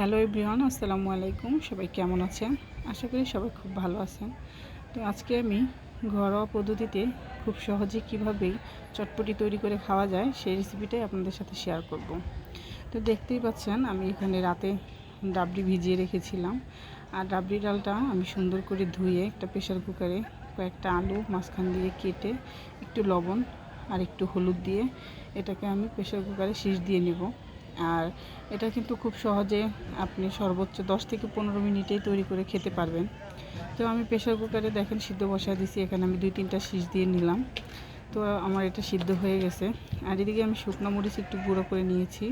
Hello everyone, আসসালামু আলাইকুম। সবাই কেমন আছেন? আশা করি সবাই খুব ভালো আছেন। তো আজকে আমি ঘরোয়া পদ্ধতিতে খুব সহজে কিভাবে চটপটি তৈরি করে খাওয়া যায় সেই রেসিপিটাই আপনাদের সাথে শেয়ার করব। তো দেখতেই পাচ্ছেন আমি এখানে রাতে ডাবরি ভিজিয়ে রেখেছিলাম। আর ডাবরি ডালটা আমি সুন্দর করে ধুয়ে একটা প্রেশার কুকারে কয়েকটা আলু মাঝখান দিয়ে কেটে একটু লবণ আর একটু হলুদ দিয়ে এটাকে আমি প্রেশার কুকারে সিজ দিয়ে নিব। আর এটা কিন্তু খুব সহজে আপনি সর্বোচ্চ 10 থেকে 15 মিনিটেই তৈরি করে খেতে পারবেন। তো আমি প্রেশার কুকারে দেখেন সিদ্ধ বসা দিয়েছি, এখানে আমি 2-3টা সিজ দিয়ে নিলাম। তো আমার এটা সিদ্ধ হয়ে গেছে। আর এদিকে আমি শুকনো মরিচ একটু গুঁড়ো করে নিয়েছি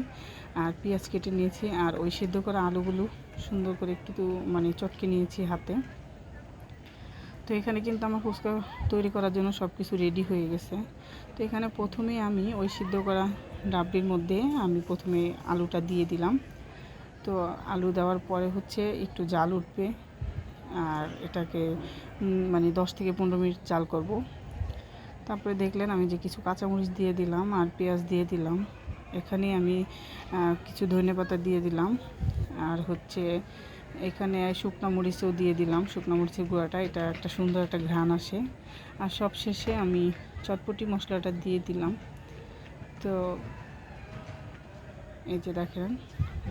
আর পেঁয়াজ কেটে নিয়েছি আর ওই সিদ্ধ করা আলুগুলো সুন্দর করে একটু চটকে নিয়েছি হাতে। তো এখানে কিন্তু আমার ফুচকা তৈরি করার জন্য সব কিছু রেডি হয়ে গেছে। তো এখানে প্রথমে আমি ওই সিদ্ধ করা ডাবলির মধ্যে আমি প্রথমে আলুটা দিয়ে দিলাম। তো আলু দেওয়ার পরে হচ্ছে একটু জাল উঠবে আর এটাকে 10 থেকে 15 মিনিট জাল করব। তারপরে দেখলেন আমি যে কিছু কাঁচামরিচ দিয়ে দিলাম আর পেঁয়াজ দিয়ে দিলাম। এখানে আমি কিছু ধনেপাতা দিয়ে দিলাম আর হচ্ছে এখানে শুকনো মরিচও দিয়ে দিলাম, শুকনো মরিচের গুঁড়াটা, এটা একটা সুন্দর একটা ঘ্রাণ আসে। আর সব শেষে আমি চটপটি মশলাটা দিয়ে দিলাম। তো এই যে দেখেন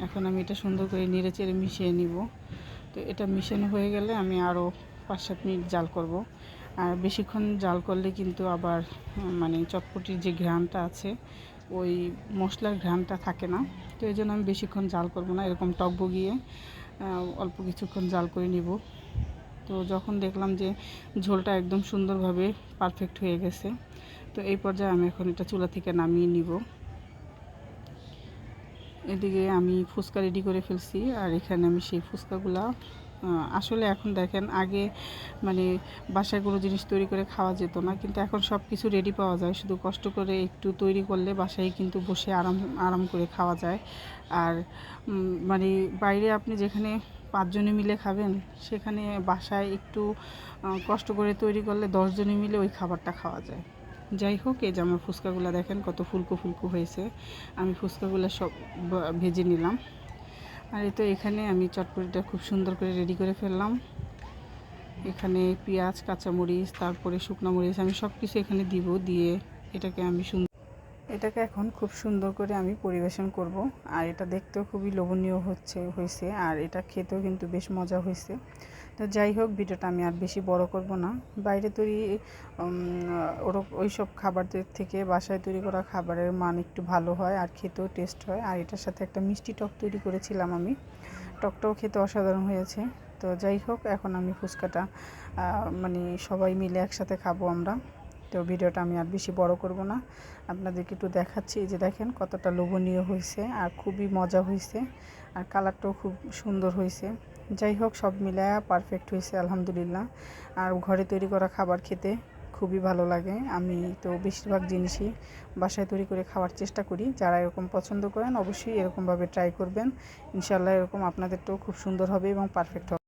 এখন আমি এটা সুন্দর করে নেড়ে চেড়ে মিশিয়ে নিব। তো এটা মিশানো হয়ে গেলে আমি আরও 5-7 মিনিট জাল করব। আর বেশিক্ষণ জাল করলে কিন্তু আবার চটপটির যে ঘ্রাণটা আছে ওই মশলার ঘ্রাণটা থাকে না। তো এই জন্য আমি বেশিক্ষণ জাল করব না, এরকম টকবগিয়ে অল্প কিছুক্ষণ জাল করে নিব। তো যখন দেখলাম যে ঝোলটা একদম সুন্দরভাবে পারফেক্ট হয়ে গেছে, তো এই পর্যায়ে আমি এখন এটা চুলা থেকে নামিয়ে নিব। এদিকে আমি ফুচকা রেডি করে ফেলছি আর এখানে আমি সেই ফুচকাগুলা আসলে এখন দেখেন আগে বাসায় কোনো জিনিস তৈরি করে খাওয়া যেত না, কিন্তু এখন সব কিছু রেডি পাওয়া যায়, শুধু কষ্ট করে একটু তৈরি করলে বাসায় কিন্তু বসে আরাম আরাম করে খাওয়া যায়। আর বাইরে আপনি যেখানে 5 জনে মিলে খাবেন সেখানে বাসায় একটু কষ্ট করে তৈরি করলে 10 জনে মিলে ওই খাবারটা খাওয়া যায়। যাই হোক, এই যে আমার ফুচকাগুলো দেখেন কত ফুলকো ফুলকো হয়েছে। আমি ফুচকাগুলো সব ভেজে নিলাম। আর এই তো এখানে আমি চটপটিটা খুব সুন্দর করে রেডি করে ফেললাম। এখানে পেঁয়াজ, কাঁচামরিচ, তারপরে শুকনো মরিচ আমি সব কিছু এখানে দিব, দিয়ে এটাকে এখন খুব সুন্দর করে আমি পরিবেশন করব। আর এটা দেখতেও খুবই লোভনীয় হয়েছে আর এটা খেতেও কিন্তু বেশ মজা হয়েছে। তো যাই হোক, ভিডিওটা আমি আর বেশি বড় করব না। বাইরে তৈরি ওই সব খাবারদের থেকে বাসায় তৈরি করা খাবারের মান একটু ভালো হয় আর খেতেও টেস্ট হয়। আর এটার সাথে একটা মিষ্টি টক তৈরি করেছিলাম আমি, টকটাও খেতে অসাধারণ হয়েছে। তো যাই হোক, এখন আমি ফুচকাটা সবাই মিলে একসাথে খাবো আমরা। তো ভিডিওটা আমি আর বেশি বড় করব না, আপনাদেরকে একটু দেখাচ্ছি। এই যে দেখেন কতটা লোভনীয় হয়েছে আর খুবই মজা হয়েছে আর কালারটাও খুব সুন্দর হয়েছে। যাই হোক, সব মিলায়া পারফেক্ট হয়েছে আলহামদুলিল্লাহ। আর ঘরে তৈরি করা খাবার খেতে খুবই ভালো লাগে। আমি তো বেশিরভাগ জিনিসই বাসায় তৈরি করে খাওয়ার চেষ্টা করি। যারা এরকম পছন্দ করেন অবশ্যই এরকমভাবে ট্রাই করবেন, ইনশাআল্লাহ এরকম আপনাদেরটাও খুব সুন্দর হবে এবং পারফেক্ট হবে।